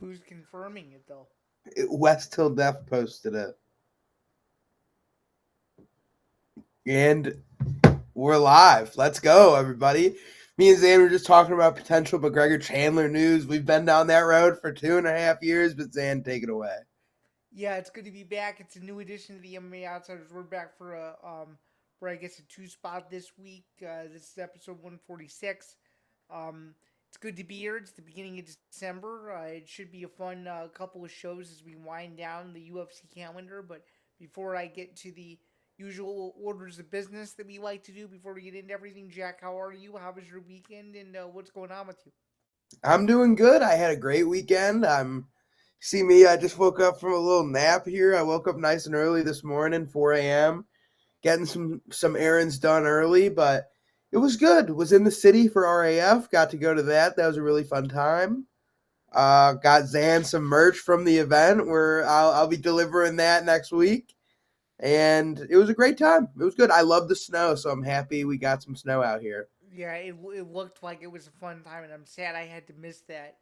Who's confirming it though? West Till Death posted it. And we're live. Let's go, everybody. Me and Zan were just talking about potential McGregor Chandler news. We've been down that road for 2.5 years, but Zan, take it away. Yeah, it's good to be back. It's a new edition of the MMA Outsiders. We're back for for I guess a two spot this week. This is episode 146. It's good to be here. It's the beginning of December. It should be a fun couple of shows as we wind down the UFC calendar. But before I get to the usual orders of business that we like to do, before we get into everything, Jack, how are you? How was your weekend, and what's going on with you? I'm doing good. I had a great weekend. See me, I just woke up from a little nap here. I woke up nice and early this morning, 4 a.m., getting some errands done early, but it was good. Was in the city for RAF, got to go to that. That was a really fun time. Got Zan some merch from the event where I'll be delivering that next week. And it was a great time. It was good. I love the snow, so I'm happy we got some snow out here. Yeah, it looked like it was a fun time, and I'm sad I had to miss that.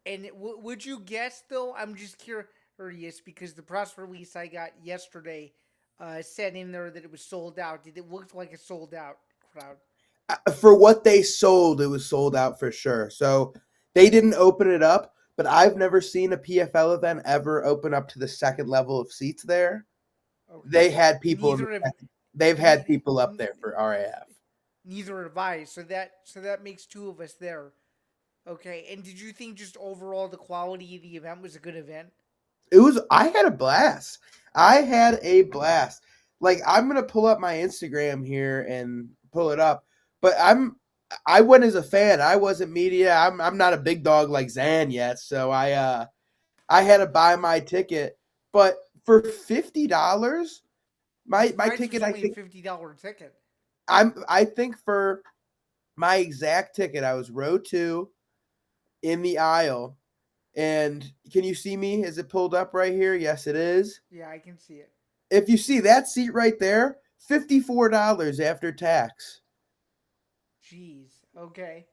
And would you guess though? I'm just curious because the press release I got yesterday said in there that it was sold out. Did it look like a sold out crowd? For what they sold, it was sold out for sure. So they didn't open it up, but I've never seen a PFL event ever open up to the second level of seats there. Okay. They had people in the Neither have second. They've had ne- people up there for RAF. neither have I. So that makes two of us there. Okay. And did you think just overall the quality of the event was a good event? I had a blast. I had a blast. Like, I'm gonna pull up my Instagram here and pull it up. But I went as a fan. I wasn't media. I'm not a big dog like Zan yet, so I had to buy my ticket. But for $50, I'm my surprised it was ticket, I only a think $50 ticket. I think for my exact ticket, I was row 2 in the aisle. And can you see me? Is it pulled up right here? Yes, it is. Yeah, I can see it. If you see that seat right there, $54 after tax. Jeez. Okay.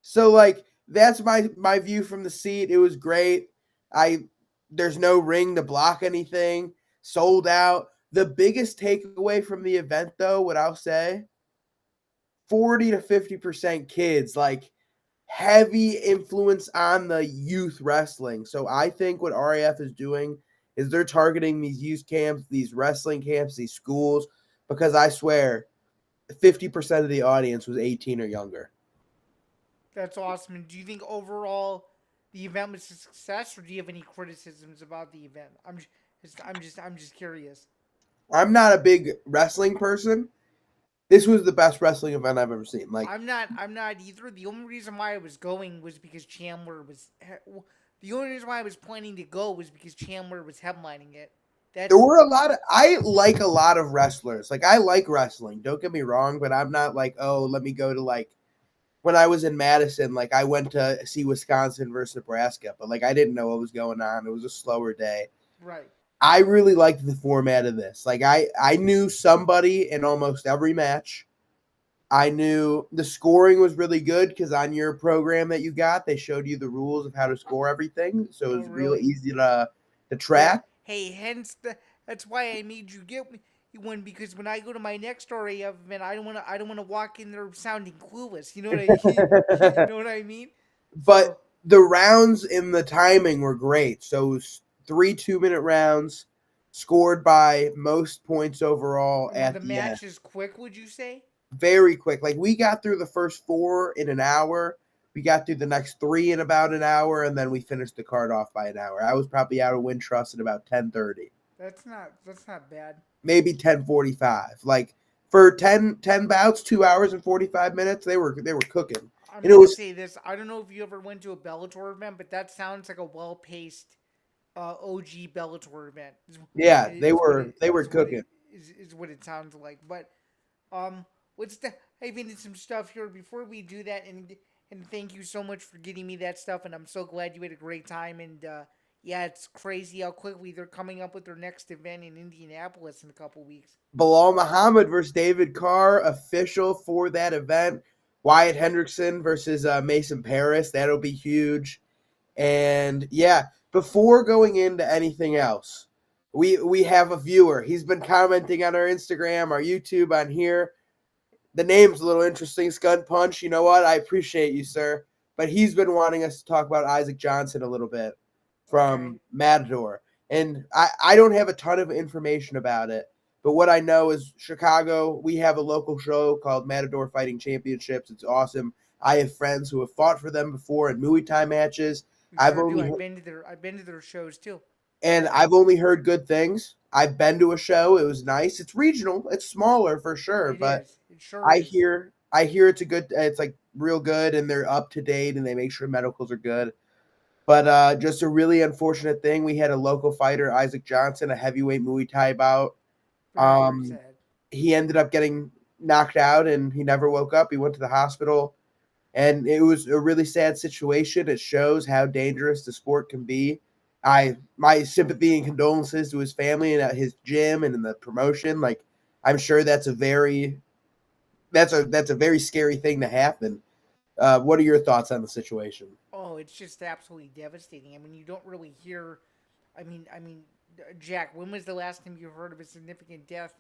So like that's my view from the seat. It was great. I There's no ring to block anything. Sold out. The biggest takeaway from the event though, what I'll say, 40 to 50% kids, like heavy influence on the youth wrestling. So I think what RAF is doing is they're targeting these youth camps, these wrestling camps, these schools, because I swear 50% of the audience was 18 or younger. That's awesome. And do you think overall the event was a success, or do you have any criticisms about the event? I'm just curious. I'm not a big wrestling person. This was the best wrestling event I've ever seen. Like I'm not either. The only reason why I was going was because Chandler was. The only reason why I was planning to go was because Chandler was headlining it. there That's were a lot of I like a lot of wrestlers. Like I like wrestling. Don't get me wrong, but I'm not like, oh, let me go to like when I was in Madison, like I went to see Wisconsin versus Nebraska, but like I didn't know what was going on. It was a slower day. right. I really liked the format of this. Like I knew somebody in almost every match. I knew the scoring was really good because on your program that you got, they showed you the rules of how to score everything. So it Oh, was real really? easy to Yeah. track. Hey, that's why I made you get me one, because when I go to my next RAF event, I don't want to walk in there sounding clueless. You know what I you know what I mean? But So the rounds in the timing were great. So it was 3 2-minute rounds scored by most points overall were at the the end. matches quick? Would you say? Very quick. Like we got through the first 4 in an hour. We got through the next 3 in about an hour, and then we finished the card off by an hour. I was probably out of Wintrust at about 10:30, That's not bad. maybe 10:45. Like for ten bouts, 2 hours and 45 minutes, they were cooking, I'm and it gonna was say this. I don't know if you ever went to a Bellator event, but that sounds like a well paced OG Bellator event. yeah, they Is what were it they were is what it cooking. is what it sounds like. But um, let's dive into some stuff here before we do that. And thank you so much for getting me that stuff. And I'm so glad you had a great time. And yeah, it's crazy how quickly they're coming up with their next event in Indianapolis in a couple weeks. Bilal Muhammad versus David Carr, official for that event. Wyatt Hendrickson versus Mason Paris. That'll be huge. And yeah, before going into anything else, we have a viewer. He's been commenting on our Instagram, our YouTube, on here. The name's a little interesting, Scud Punch. You know what? I appreciate you, sir. But he's been wanting us to talk about Isaac Johnson a little bit Okay. from Matador. And I don't have a ton of information about it. But what I know is Chicago, we have a local show called Matador Fighting Championships. It's awesome. I have friends who have fought for them before in Muay Thai matches. We I've sure do. only I've been to their shows too. and I've only heard good things. I've been to a show. It was nice. It's regional. It's smaller for sure, It but is. It sure I is. hear I hear it's a good. It's like real good, and they're up to date, and they make sure medicals are good. But just a really unfortunate thing. We had a local fighter, Isaac Johnson, a heavyweight Muay Thai bout. Very, very Um, sad. he ended up getting knocked out, and he never woke up. He went to the hospital, and it was a really sad situation. It shows how dangerous the sport can be. My sympathy and condolences to his family and at his gym and in the promotion. Like, I'm sure that's a very scary thing to happen. What are your thoughts on the situation? Oh, it's just absolutely devastating. I mean, you don't really hear. Jack, when was the last time you heard of a significant death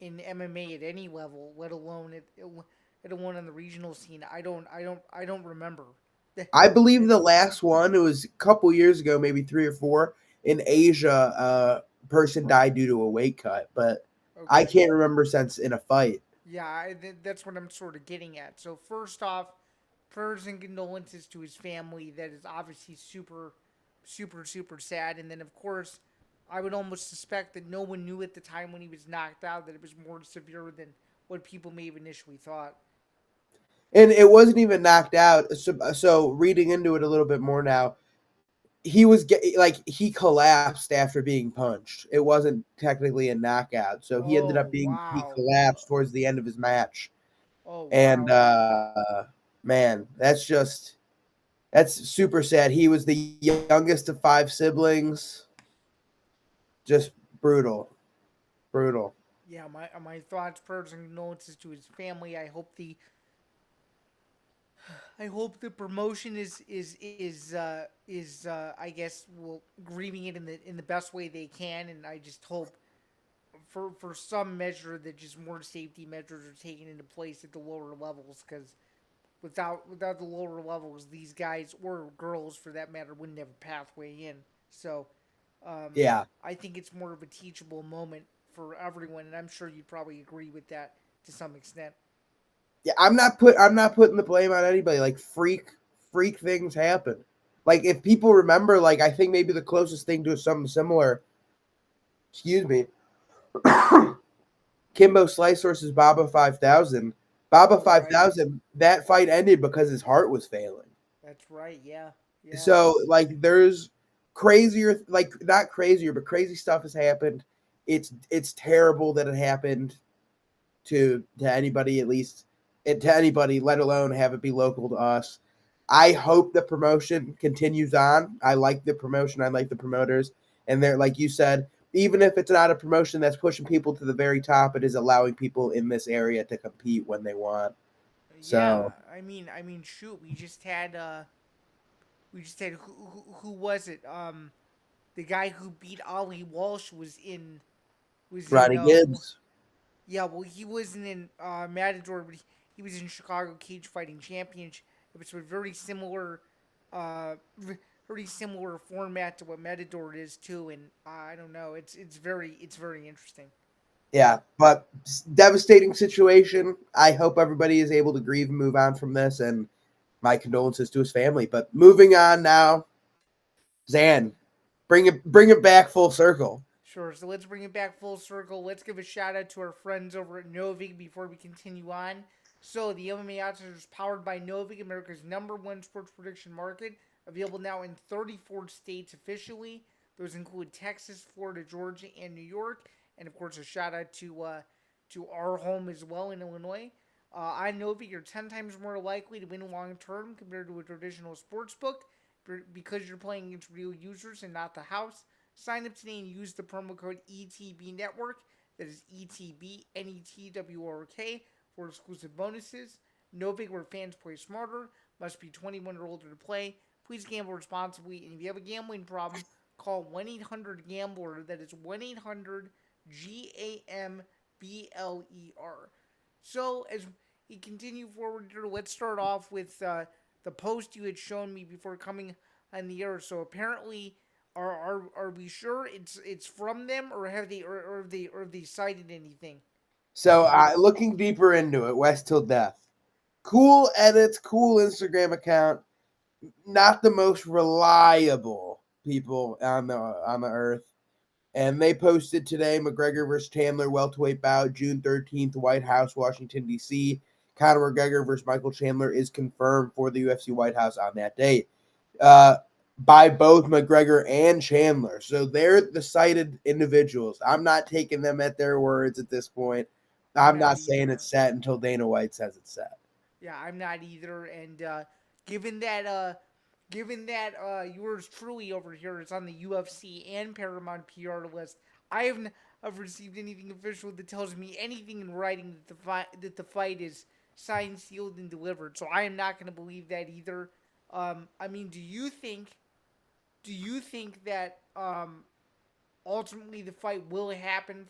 in MMA at any level, let alone on the regional scene? I don't remember. I believe the last one, it was a couple years ago, maybe 3 or 4 in Asia. Person died due to a weight cut, but I Okay. can't remember since in a fight. Yeah, that's what I'm sort of getting at. So first off, prayers and condolences to his family. That is obviously super, super, super sad. And then of course, I would almost suspect that no one knew at the time when he was knocked out that it was more severe than what people may have initially thought. And it wasn't even knocked out. So reading into it a little bit more now, he collapsed after being punched. It wasn't technically a knockout. So Oh he wow. collapsed towards the end of his match. Oh And wow. man, that's super sad. He was the youngest of 5 siblings. Just brutal, brutal. Yeah, my thoughts, prayers, and condolences to his family. I hope the promotion is I guess well grieving it in the best way they can, and I just hope for some measure that just more safety measures are taken into place at the lower levels because without the lower levels, these guys or girls for that matter wouldn't have a pathway in. So Yeah, I think it's more of a teachable moment for everyone, and I'm sure you'd probably agree with that to some extent. yeah. I'm not putting the blame on anybody. Like freak things happen. Like if people remember, like I think maybe the closest thing to something similar. Excuse me. Kimbo Slice versus Baba 5000. Baba Oh right, 5000. That fight ended because his heart was failing. that's right. Yeah, yeah, So like there's crazier, like not crazier, but crazy stuff has happened. It's terrible that it happened to anybody, at least to anybody, let alone have it be local to us. I hope the promotion continues on. I like the promotion. I like the promoters, and they're like you said. Even if it's not a promotion that's pushing people to the very top, it is allowing people in this area to compete when they want. yeah. So Shoot, we just had who was it? The guy who beat Ali Walsh was in Ronnie Gibbs, yeah. Well, he wasn't in Matador, but he was in Chicago Cage Fighting Championship. It was a uh, very similar format to what Matador is too. And I don't know. It's very interesting. yeah, but devastating situation. I hope everybody is able to grieve and move on from this, and my condolences to his family. But moving on now, Zan, bring it back full circle. Sure. So let's bring it back full circle. Let's give a shout out to our friends over at Novig before we continue on. So the MMA Outsiders is powered by Novig, America's #1 sports prediction market, available now in 34 states officially. Those include Texas, Florida, Georgia, and New York. And of course, a shout out to our home as well in Illinois. On Novig, you're 10 times more likely to win long term compared to a traditional sports book because you're playing against real users and not the house. Sign up today and use the promo code ETB Network. That is ETB NETWORK for exclusive bonuses. Novig, where fans play smarter. Must be 21 or older to play. Please gamble responsibly. And if you have a gambling problem, call 1-800-GAMBLER. That is 1-800-GAMBLER. So, as we continue forward here, let's start off with the post you had shown me before coming on the air. So, apparently, are we sure it's from them, or have they cited anything? So looking deeper into it, West Till Death. Cool edits, cool Instagram account. Not the most reliable people on the earth. And they posted today McGregor versus Chandler welterweight bout, June 13th, White House, Washington, D.C. Conor McGregor versus Michael Chandler is confirmed for the UFC White House on that date by both McGregor and Chandler. So they're the cited individuals. I'm not taking them at their words at this point. I'm not saying it's set until Dana White says it's set. Yeah, I'm not either. And given that yours truly over here is on the UFC and Paramount PR list, I haven't received anything official that tells me anything in writing that the fight is signed, sealed, and delivered. So I am not going to believe that either. I mean, do you think that ultimately the fight will happen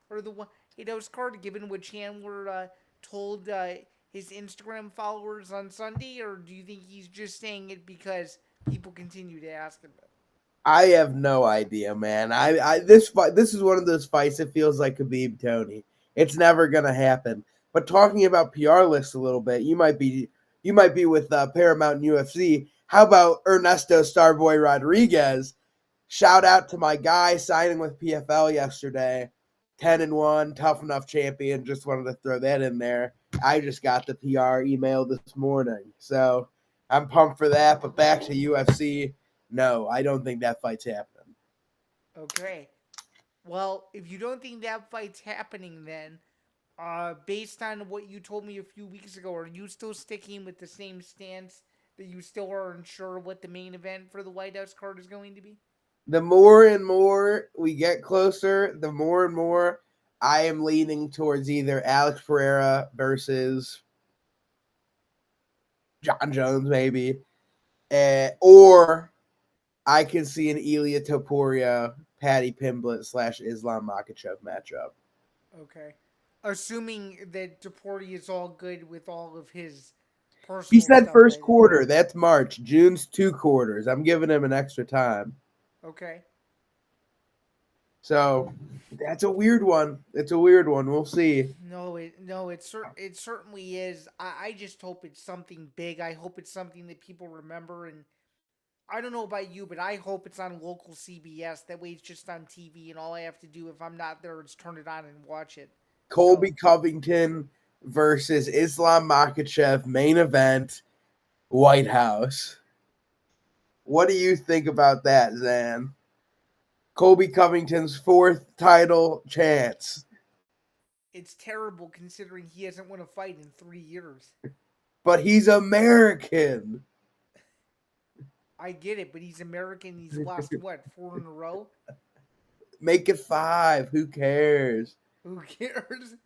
for the 8 card, given what Chandler told his Instagram followers on Sunday, or do you think he's just saying it because people continue to ask him? I have no idea, man. This is one of those fights that feels like Khabib Tony. It's never gonna happen. But talking about PR lists a little bit, you might be with Paramount and UFC. How about Ernesto Starboy Rodriguez? Shout out to my guy signing with PFL yesterday. 10-1, tough enough champion. Just wanted to throw that in there. I just got the PR email this morning. So I'm pumped for that. But back to UFC. No, I don't think that fight's happening. Okay. Well, if you don't think that fight's happening, then based on what you told me a few weeks ago, are you still sticking with the same stance that you still aren't sure what the main event for the White House card is going to be? The more and more we get closer, the more and more I am leaning towards either Alex Pereira versus John Jones, maybe, or I can see an Ilia Topuria, Patty Pimblett / Islam Makhachev matchup. Okay. Assuming that Deporty is all good with all of his He personal said stuff. first quarter. That's March. June's 2 quarters. I'm giving him an extra time. Okay. So that's a weird one. It's a weird one. We'll see. It certainly is. I just hope it's something big. I hope it's something that people remember. And I don't know about you, but I hope it's on local CBS. That way, it's just on TV, and all I have to do if I'm not there is turn it on and watch it. Colby Covington versus Islam Makhachev, main event, White House. What do you think about that, Zan? Colby Covington's 4th title chance. It's terrible considering he hasn't won a fight in 3 years. But he's American. I get it, but he's American. He's lost, what, 4 in a row? Make it 5. Who cares? Who cares?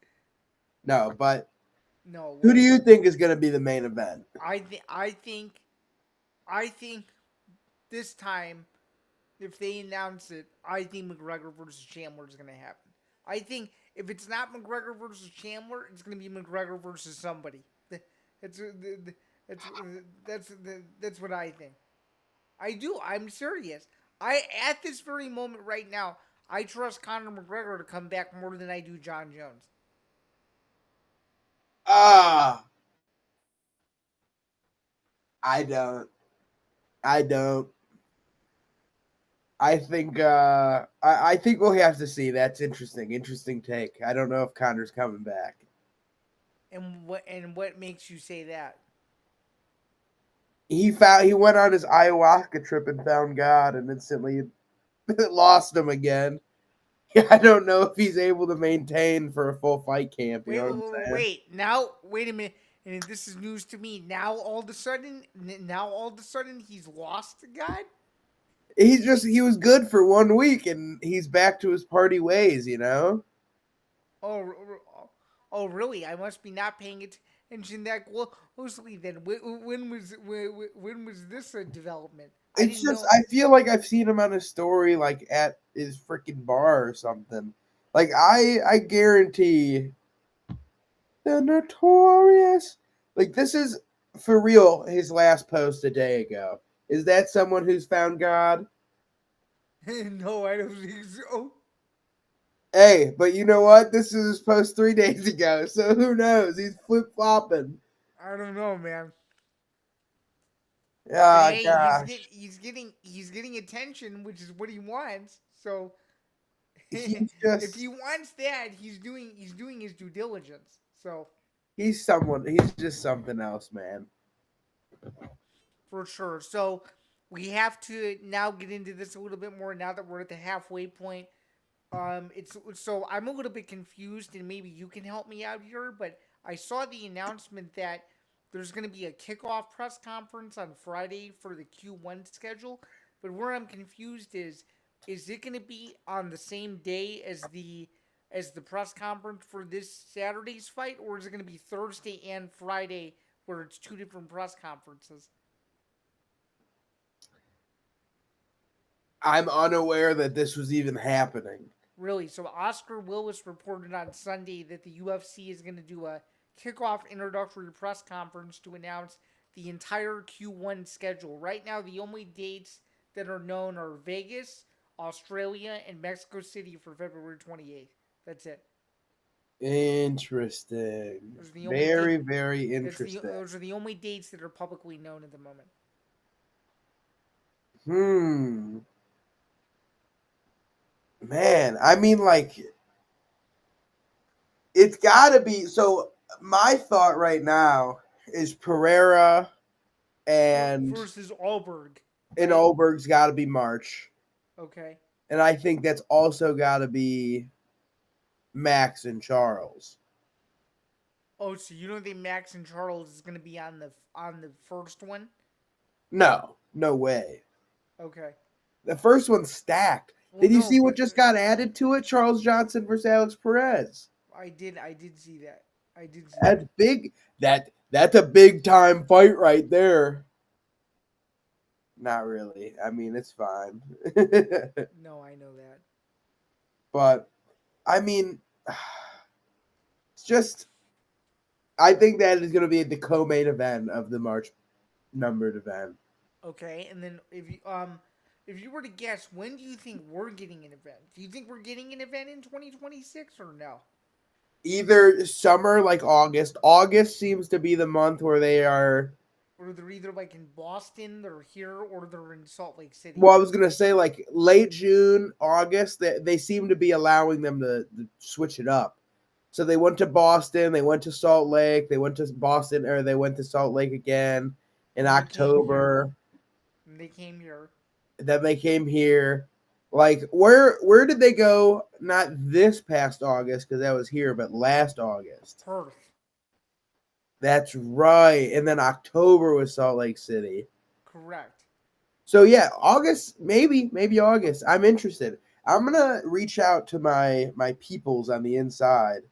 No, but no. Who do you think is going to be the main event? I think this time, if they announce it, I think McGregor versus Chandler is going to happen. I think if it's not McGregor versus Chandler, it's going to be McGregor versus somebody. That's what I think. I do. I'm serious. At this very moment right now, I trust Conor McGregor to come back more than I do John Jones. I don't. I think we'll have to see. That's interesting. Interesting take. I don't know if Conor's coming back. And what makes you say that? He went on his ayahuasca trip and found God and instantly lost him again. I don't know if he's able to maintain for a full fight camp. You know what I'm saying? Wait a minute. And this is news to me. Now all of a sudden, he's lost God? He was good for 1 week and he's back to his party ways, you know? Oh, really? I must be not paying mention that closely. Then when was this a development? I It's didn't just know. I feel like I've seen him on a story like at his freaking bar or something. Like I guarantee the notorious, like this is for real his last post a day ago. Is that someone who's found God? No, I don't think so. Hey, but you know what? This is his post 3 days ago, so who knows? He's flip flopping. I don't know, man. But Ah, hey, gosh. he's getting attention, which is what he wants. So He's if just he wants that, he's doing his due diligence. So he's someone. He's just something else, man. for sure. So we have to now get into this a little bit more now that we're at the halfway point. It's so I'm a little bit confused, and maybe you can help me out here. But I saw the announcement that there's going to be a kickoff press conference on Friday for the Q1 schedule. But where I'm confused is it going to be on the same day as the press conference for this Saturday's fight, or is it going to be Thursday and Friday where it's two different press conferences? I'm unaware that this was even happening. Really? So Oscar Willis reported on Sunday that the UFC is going to do a kickoff introductory press conference to announce the entire Q1 schedule. Right now, the only dates that are known are Vegas, Australia, and Mexico City for February 28th. That's it. Interesting. Those are the only Very, date. very interesting. Those are the only dates that are publicly known at the moment. Hmm. Man, I mean, like, it's got to be. So, my thought right now is Pereira and Versus Allberg, and right? Olberg's got to be March, Okay. and I think that's also got to be Max and Charles. Oh, so you don't think Max and Charles is going to be on the first one? No, no way. Okay. The first one's stacked. Well, Did you no, see what but just got added to it? Charles Johnson versus Alex Perez. I did see that. I did see That's that. big. That's a big time fight right there. Not really. I mean, it's fine. No, I know that. But I mean, it's just. I think that is going to be the co-main event of the March numbered event. Okay, and then if you were to guess, when do you think we're getting an event? Do you think we're getting an event in 2026 or no? Either summer, like August. August seems to be the month where they are. Or they're either like in Boston, they're here, or they're in Salt Lake City. Well, I was gonna say like late June, August. They seem to be allowing them to switch it up. So they went to Boston, they went to Salt Lake, they went to Boston, or they went to Salt Lake again in Then they came here. October. And they came here. Then they came here. Like where did they go? Not this past August because that was here, but last August. Perth. That's right. And then October was Salt Lake City. Correct. So yeah, August, maybe August. I'm interested. I'm gonna reach out to my peoples on the inside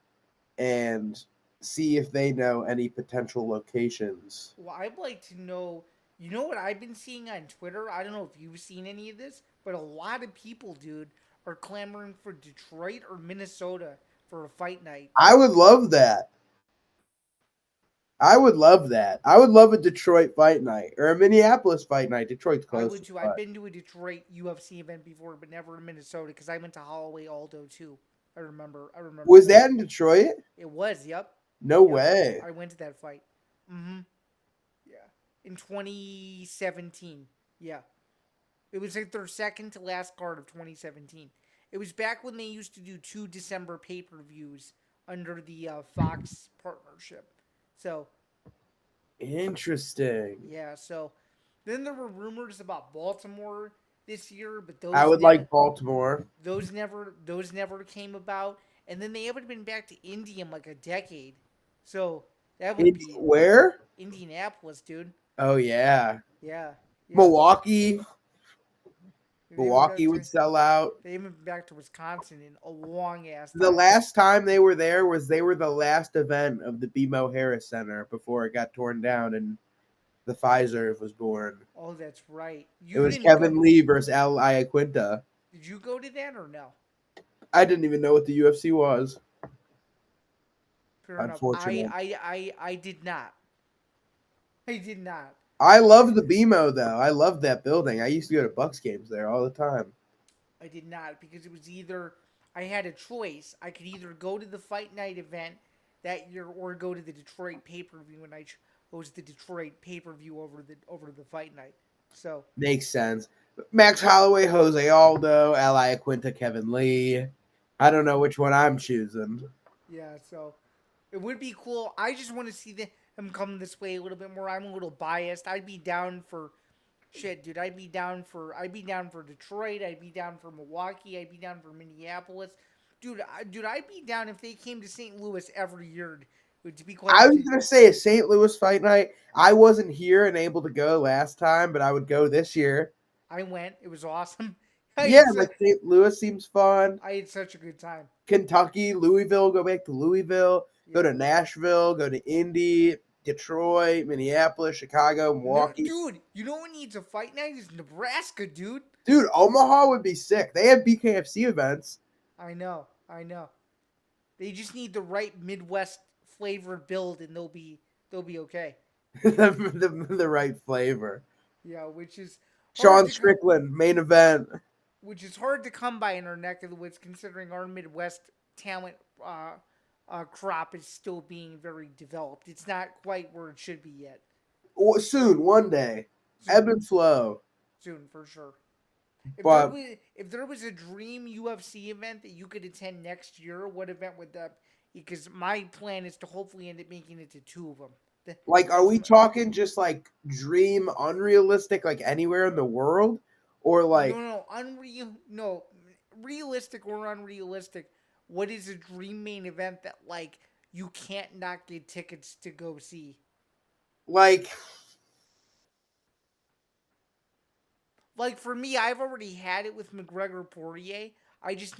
and see if they know any potential locations. Well, I'd like to know. You know what I've been seeing on Twitter? I don't know if you've seen any of this, but a lot of people, dude, are clamoring for Detroit or Minnesota for a fight night. I would love that. I would love that. I would love a Detroit fight night or a Minneapolis fight night. Detroit's I close. would too. I've been to a Detroit UFC event before, but never in Minnesota because I went to Holloway Aldo too. I remember. I remember. Was that in Detroit? It was. Yep. No Yep. way. I went to that fight. Mm-hmm. Yeah. In 2017. Yeah. It was like their second to last card of 2017. It was back when they used to do 2 December pay-per-views under the Fox partnership. So Interesting. yeah. So then there were rumors about Baltimore this year, but I would like Baltimore. those never came about. And then they haven't been back to Indy in like a decade. So that would be Where? Indianapolis, dude. Oh yeah. Yeah. Yeah. Milwaukee. They haven't been Milwaukee back would to sell out. they haven't been back to Wisconsin in a long ass The time. last time they were there was they were the last event of the BMO Harris Center before it got torn down and the Pfizer was born. Oh, that's right. It You was didn't go. Kevin Lee versus Al Iaquinta. Did you go to that or no? I didn't even know what the UFC was. Fair enough. Unfortunately. I did not. I did not. I love the BMO though. I love that building. I used to go to Bucks games there all the time. I did not because it was either I had a choice. I could either go to the fight night event that year or go to the Detroit pay per view, and I chose the Detroit pay per view over the fight night. So Makes sense. Max Holloway, Jose Aldo, Al Iaquinta, Kevin Lee. I don't know which one I'm choosing. yeah, so it would be cool. I just want to see them come this way a little bit more. I'm a little biased. I'd be down for shit, dude. I'd be down for Detroit. I'd be down for Milwaukee. I'd be down for Minneapolis. Dude, I'd be down if they came to St. Louis every year. To be quite, I was gonna say a St. Louis fight night. I wasn't here and able to go last time, but I would go this year. I went. It was awesome. Yeah, like St. Louis seems fun. I had such a good time. Kentucky, Louisville, go back to Louisville, go Yeah. to Nashville, go to Indy, Detroit, Minneapolis, Chicago, No, Milwaukee. dude, you know what needs a fight night is Nebraska, dude. Dude, Omaha would be sick. They have BKFC events. I know. They just need the right Midwest flavor build, and they'll be okay. the right flavor. Yeah, which is hard Sean to Strickland, main event. which is hard to come by in our neck of the woods, considering our Midwest talent crop is still being very developed. It's not quite where it should be yet. Soon, one day. Ebb and flow. Soon, for sure. But If there was a dream UFC event that you could attend next year, what event would that? Because my plan is to hopefully end up making it to two of them. like, are we talking just like dream unrealistic, like anywhere in the world? Or like no, realistic or unrealistic. What is a dream main event that like you can't not get tickets to go see? like Like for me, I've already had it with McGregor Poirier. I just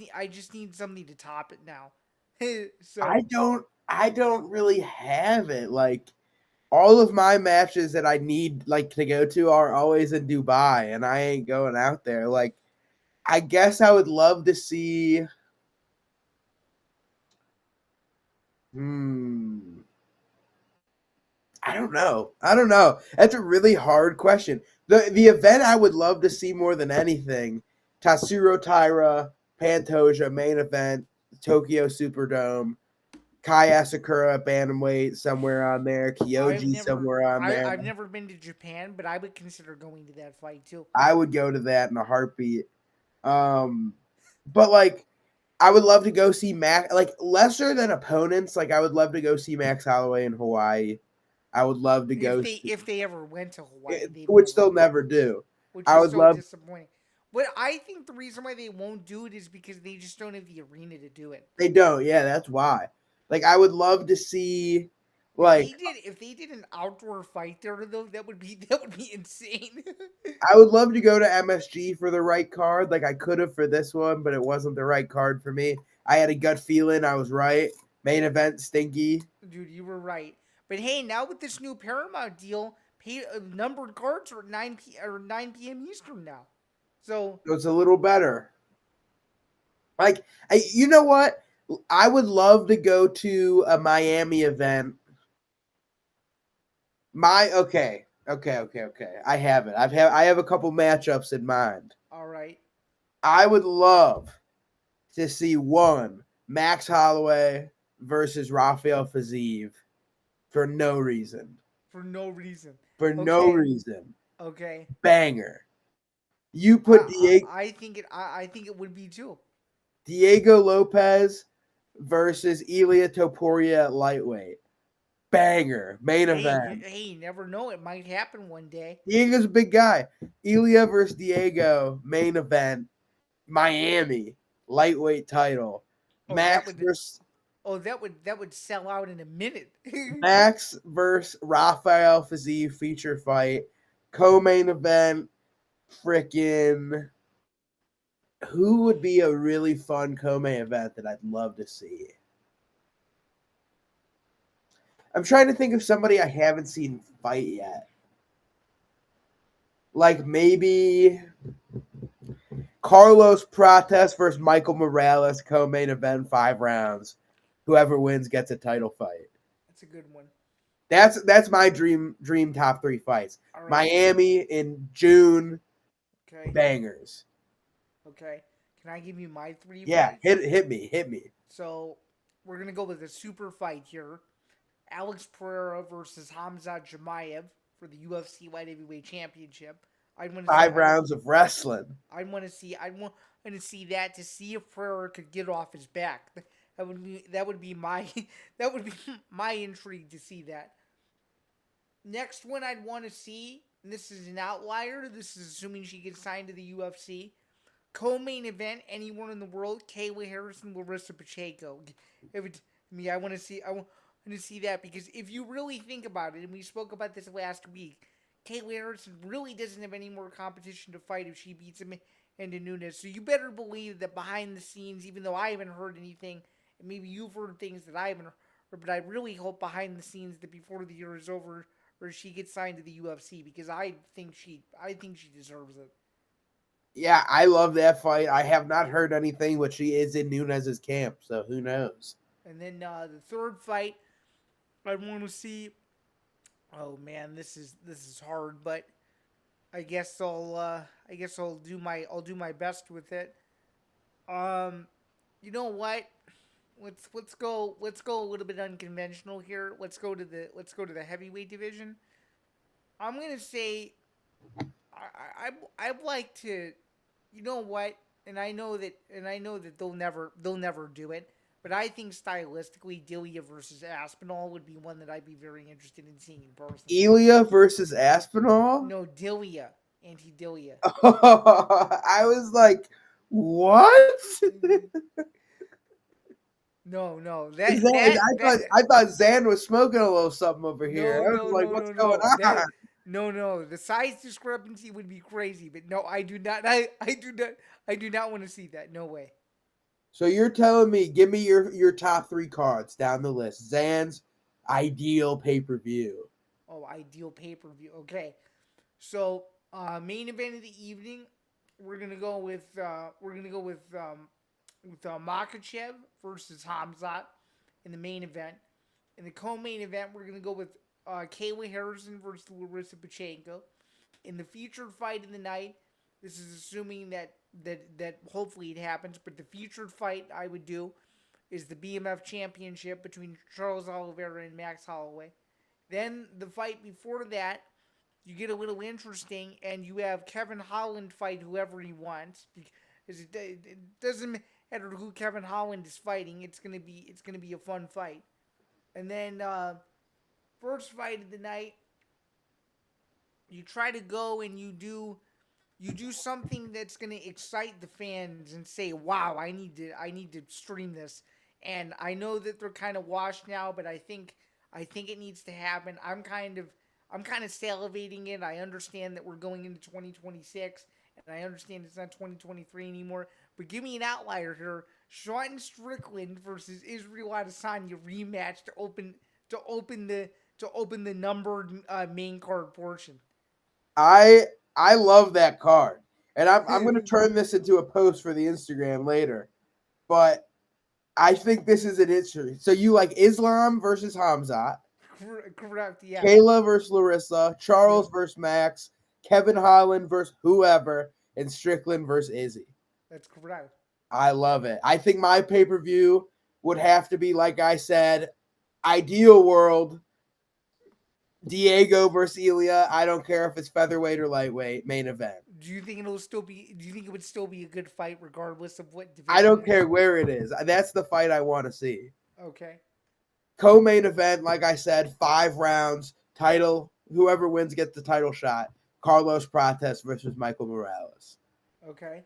need something to top it now. So I don't really have it. Like all of my matches that I need like to go to are always in Dubai and I ain't going out there. Like I guess I would love to see I don't know. That's a really hard question. The event I would love to see more than anything, Tatsuro Taira, Pantoja main event, Tokyo Superdome, Kai Asakura bantamweight somewhere on there, Kyoji somewhere on there. I've never been to Japan, but I would consider going to that fight too. I would go to that in a heartbeat. But like I would love to go see Max, like lesser than opponents. Like I would love to go see Max Holloway in Hawaii. I would love to go If they ever went to Hawaii, which they'll never do. Which I is would so love disappointing. But I think the reason why they won't do it is because they just don't have the arena to do it. They don't. Yeah, that's why. Like I would love to see like If they did an outdoor fight there though, that would be insane. I would love to go to MSG for the right card. Like I could have for this one, but it wasn't the right card for me. I had a gut feeling I was right. Main event stinky. Dude, you were right. But hey, now with this new Paramount deal, numbered cards are at 9 p.m. Eastern now. So it's a little better. Like, you know what? I would love to go to a Miami event. Okay. I have it. I have a couple matchups in mind. All right. I would love to see one Max Holloway versus Rafael Fiziev for no reason. For no reason. No reason. Okay. Banger. You put Diego. I think it would be too. Diego Lopez versus Ilia Topuria at lightweight. Banger. Main event. Hey, you never know. It might happen one day. Diego's a big guy. Ilia versus Diego. Main event. Miami. Lightweight title. Max versus. Oh, that would sell out in a minute. Max versus Rafael Fiziev feature fight. Co-main event. Frickin' Who would be a really fun co-main event that I'd love to see? I'm trying to think of somebody I haven't seen fight yet. Like maybe Carlos Prates versus Michael Morales, co-main event, 5 rounds. Whoever wins gets a title fight. That's a good one. That's my dream top 3 fights. All right. Miami in June, Okay. bangers. Okay. Can I give you my 3 Yeah, fights? hit me. So we're gonna go with a super fight here. Alex Pereira versus Hamzat Chimaev for the UFC Light Heavyweight Championship. I'd want to 5 rounds of wrestling. I want to see that to see if Pereira could get off his back. That would be my that would be my intrigue to see that. Next one I'd want to see, and this is an outlier. This is assuming she gets signed to the UFC. Co-main event, anywhere in the world, Kayla Harrison, Larissa Pacheco. I want to see that because if you really think about it, and we spoke about this last week, Kayla Harrison really doesn't have any more competition to fight if she beats Amanda Nunes. So you better believe that behind the scenes, even though I haven't heard anything, and maybe you've heard things that I haven't heard, but I really hope behind the scenes that before the year is over, or she gets signed to the UFC because I think she deserves it. Yeah, I love that fight. I have not heard anything, but she is in Nunes's camp, so who knows? And then the third fight, I want to see. Oh man, this is hard, but I guess I'll do my best with it. You know what? Let's go a little bit unconventional here. Let's go to the heavyweight division. I'm gonna say I'd like to, you know what? And I know that they'll never do it. But I think stylistically, Delia versus Aspinall would be one that I'd be very interested in seeing in person. Elia versus Aspinall? No, Delia. Anti-Delia. I was like, what? No. I thought Zan was smoking a little something over here. I was like, what's going on? No. The size discrepancy would be crazy, but no, I do not. I do not want to see that. No way. So you're telling me, give me your top 3 cards down the list. Zan's ideal pay-per-view. Oh, ideal pay-per-view. Okay. So, main event of the evening, we're gonna go with Makachev versus Hamzat in the main event. In the co-main event, we're gonna go with Kayla Harrison versus Larissa Pacheco. In the featured fight of the night, this is assuming that hopefully it happens, but the featured fight I would do is the BMF Championship between Charles Oliveira and Max Holloway. Then the fight before that, you get a little interesting, and you have Kevin Holland fight whoever he wants. Because it doesn't matter who Kevin Holland is fighting. It's gonna be a fun fight. And then first fight of the night, you try to go and you do something that's gonna excite the fans and say, "Wow, I need to stream this." And I know that they're kind of washed now, but I think it needs to happen. I'm kind of salivating it. I understand that we're going into 2026, and I understand it's not 2023 anymore. But give me an outlier here: Sean Strickland versus Israel Adesanya rematch to open the numbered main card portion. I love that card. And I'm going to turn this into a post for the Instagram later. But I think this is an issue. So you like Islam versus Hamzat. Correct, yeah. Kayla versus Larissa. Charles versus Max. Kevin Holland versus whoever. And Strickland versus Izzy. That's correct. I love it. I think my pay-per-view would have to be, like I said, ideal world. Diego versus Elia. I don't care if it's featherweight or lightweight. Main event. Do you think it would still be a good fight regardless of what division? I don't care where it is. That's the fight I want to see. Okay. Co-main event, like I said, 5 rounds. Title. Whoever wins gets the title shot. Carlos Prates versus Michael Morales. Okay.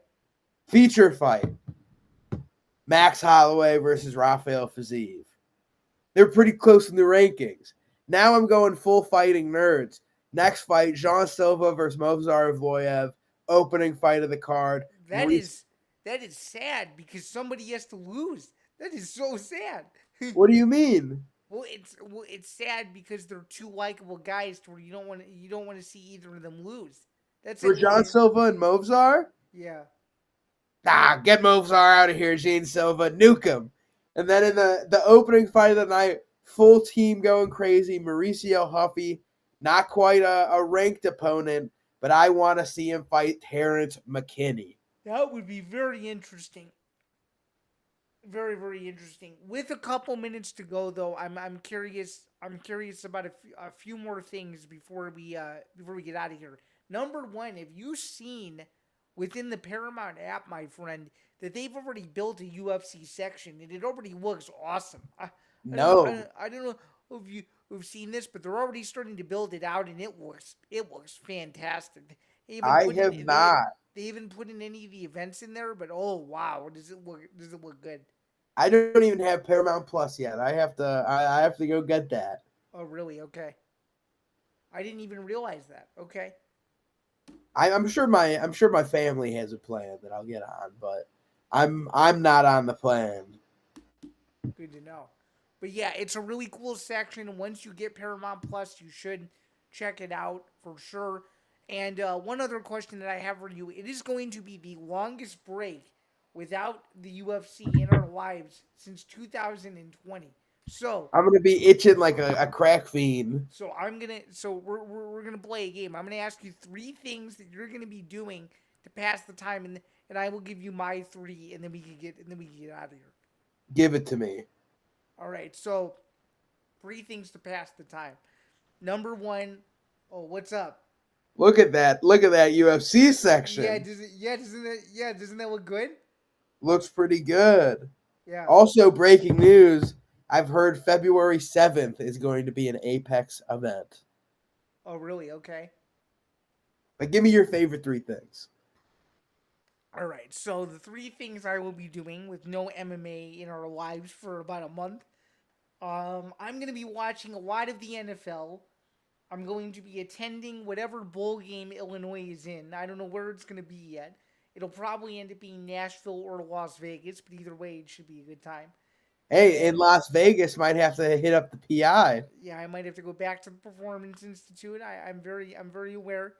Feature fight. Max Holloway versus Rafael Fiziev. They're pretty close in the rankings. Now I'm going full fighting nerds. Next fight, Jean Silva versus Movsar Evloev. Opening fight of the card. That is That is sad because somebody has to lose. That is so sad. What do you mean? It's sad because they're two likable guys to where you don't want to see either of them lose. That's For at John least Silva and Movzar? yeah. Nah, get Movzar out of here, Gene Silva. Nuke him. And then in the opening fight of the night, full team going crazy. Mauricio Huffy, not quite a ranked opponent, but I want to see him fight Terrence McKinney. That would be very interesting. Very very interesting. With a couple minutes to go though, I'm curious. I'm curious about a few more things before we get out of here. Number one, have you seen within the Paramount app, my friend, that they've already built a UFC section and it already looks awesome. No, I don't know if you've seen this, but they're already starting to build it out and it looks fantastic. They even I put have in not. they even put in any of the events in there, but oh wow, does it look good? I don't even have Paramount Plus yet. I have to go get that. Oh really? Okay. I didn't even realize that. Okay. I'm sure my family has a plan that I'll get on, but I'm not on the plan. Good to know. But yeah, it's a really cool section. Once you get Paramount Plus, you should check it out for sure. And one other question that I have for you: it is going to be the longest break without the UFC in our lives since 2020. So, I'm gonna be itching like a crack fiend. we're gonna play a game. I'm gonna ask you three things that you're gonna be doing to pass the time, and I will give you my three, and then we can get out of here. Give it to me. All right. So three things to pass the time. Number one, oh, what's up? Look at that. Look at that UFC Yeah, section. doesn't that look good? Looks pretty good. Yeah. Also, breaking news. I've heard February 7th is going to be an Apex event. Oh, really? Okay. But give me your favorite three things. All right. So the three things I will be doing with no MMA in our lives for about a month. I'm gonna be watching a lot of the NFL. I'm going to be attending whatever bowl game Illinois is in. I don't know where it's gonna be yet. It'll probably end up being Nashville or Las Vegas, but either way, it should be a good time. Hey, in And Las Vegas, might have to hit up the PI. yeah, I might have to go back to the Performance Institute. I'm very aware.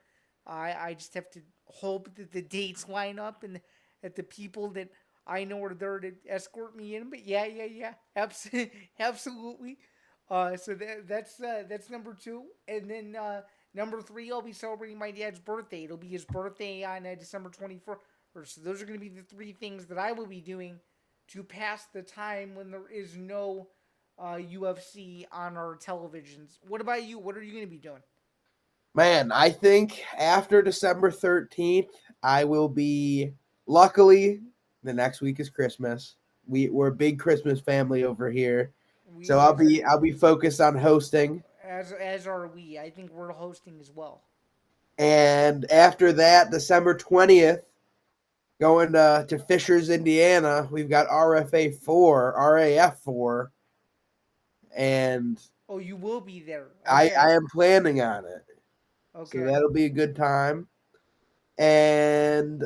I just have to hope that the dates line up and that the people that I know are there to escort me in. But yeah, absolutely. That's number two, and then number three, I'll be celebrating my dad's birthday. It'll be his birthday on December 24th. So those are going to be the three things that I will be doing to pass the time when there is no UFC on our televisions. What about you? What are you going to be doing? Man, I think after December 13th, I will be. Luckily, the next week is Christmas. We're a big Christmas family over here, so We are I'll be focused on hosting. as are we. I think we're hosting as well. And after that, December 20th, going to Fishers, Indiana. We've got RAF4, and Oh, you will be there. I Okay. am planning on it. So Okay. that'll be a good time. And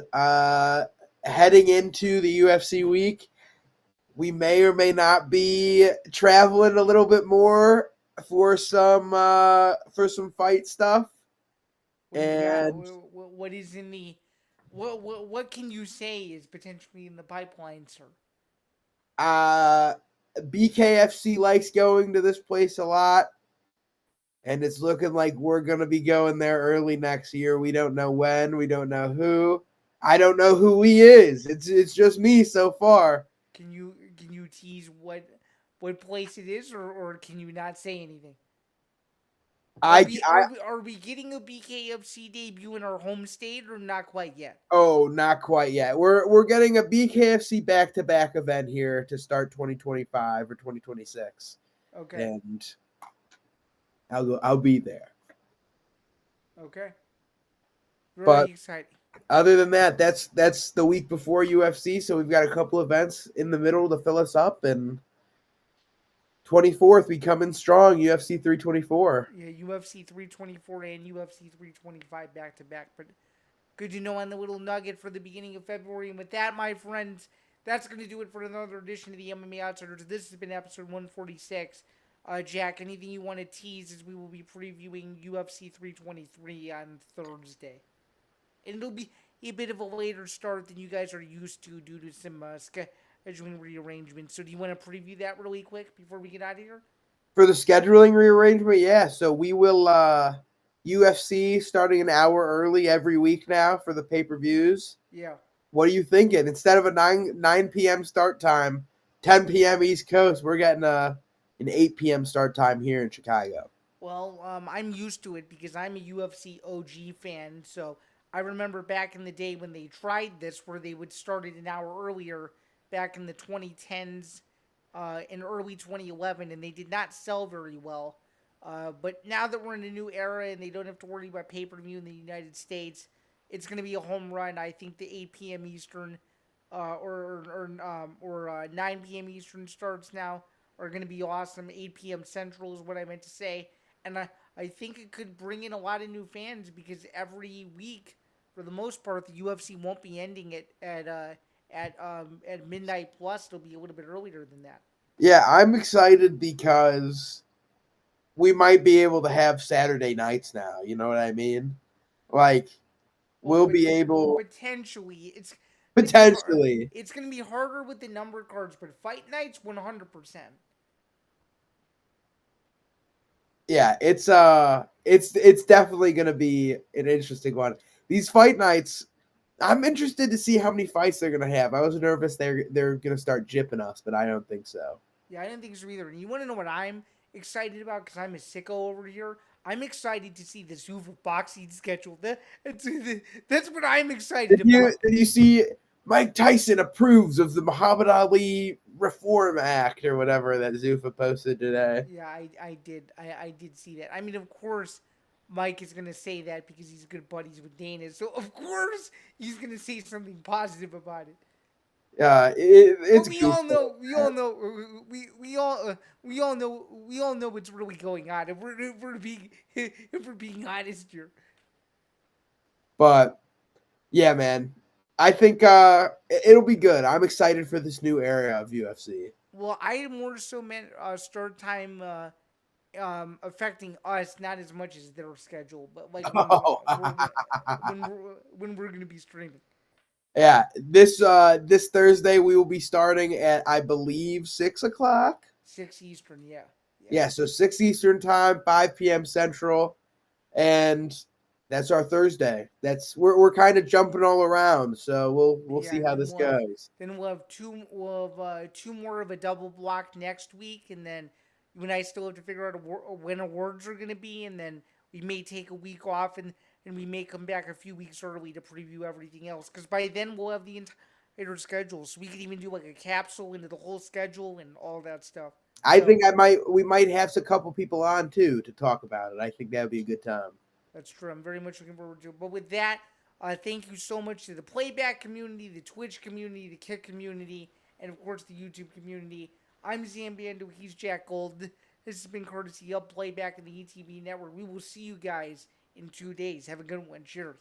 heading into the UFC week, we may or may not be traveling a little bit more for some fight stuff. What do you got? And What is in the what can you say is potentially in the pipeline, sir? uh, BKFC likes going to this place a lot. And it's looking like we're going to be going there early next year. We don't know when. We don't know who. I don't know who he is. It's just me so far. Can you tease what place it is, or can you not say anything? I Are we getting a BKFC debut in our home state or not quite yet? Oh, not quite yet. We're getting a BKFC back-to-back event here to start 2025 or 2026. Okay. And I'll be there. Okay. Very But exciting. other than that, that's the week before UFC, so we've got a couple events in the middle to fill us up, and 24th we come in strong, UFC 324. Yeah, UFC 324 and UFC 325 back to back. But Good to know on the little nugget for the beginning of February. And with that, my friends, that's going to do it for another edition of the MMA Outsiders. This has been episode 146. Jack, anything you want to tease as we will be previewing UFC 323 on Thursday? And it'll be a bit of a later start than you guys are used to due to some scheduling rearrangements. So do you want to preview that really quick before we get out of here? For the scheduling rearrangement, yeah. So we will UFC starting an hour early every week now for the pay-per-views. Yeah. What are you thinking? Instead of a 9 p.m. start time, 10 p.m. East Coast, we're getting an 8 p.m. start time here in Chicago. Well, I'm used to it because I'm a UFC OG fan. So I remember back in the day when they tried this, where they would start it an hour earlier, back in the 2010s, in early 2011, and they did not sell very well. But now that we're in a new era and they don't have to worry about pay-per-view in the United States, it's going to be a home run. I think the 8 p.m. Eastern or 9 p.m. Eastern starts now are going to be awesome. 8 p.m. Central is what I meant to say. And I think it could bring in a lot of new fans because every week, for the most part, the UFC won't be ending it at midnight plus. It'll be a little bit earlier than that. Yeah, I'm excited because we might be able to have Saturday nights now. You know what I mean? Like, we'll be able potentially. potentially. It's going to be harder with the number cards, but fight nights 100%. Yeah, it's definitely gonna be an interesting one. These fight nights, I'm interested to see how many fights they're gonna have. I was nervous they're gonna start jipping us, but I don't think so. Yeah, I didn't think so either. And you want to know what I'm excited about? Because I'm a sicko over here. I'm excited to see the Zuffa boxing schedule. That's what I'm excited about. Did you see Mike Tyson approves of the Muhammad Ali Reform Act or whatever that Zuffa posted today? Yeah, I did see that. I mean, of course, Mike is gonna say that because he's good buddies with Dana. So of course he's gonna say something positive about it. It's But we all goofball. know, we all know what's really going on. If we're being honest here. But yeah, man, I think it'll be good. I'm excited for this new era of UFC. Well, I more so meant start time affecting us, not as much as their schedule, but like Oh. when we're gonna be streaming. Yeah, this Thursday we will be starting at I believe 6 o'clock. 6 Eastern, yeah. Yeah, so 6 Eastern time, 5 p.m. Central, and that's our Thursday. We're kind of jumping all around, so we'll Yeah, see and how this goes. then we'll have two more of a double block next week, and then you and I still have to figure out when awards are going to be, and then we may take a week off, and we may come back a few weeks early to preview everything else, because by then we'll have the entire schedule, so we could even do like a capsule into the whole schedule and all that stuff. I think we might have a couple people on too to talk about it. I think that would be a good time. That's true. I'm very much looking forward to it. But with that, thank you so much to the playback community, the Twitch community, the Kick community, and of course the YouTube community. I'm Zambando. He's Jack Gold. This has been courtesy of Playback and the ETV Network. We will see you guys in 2 days. Have a good one. Cheers.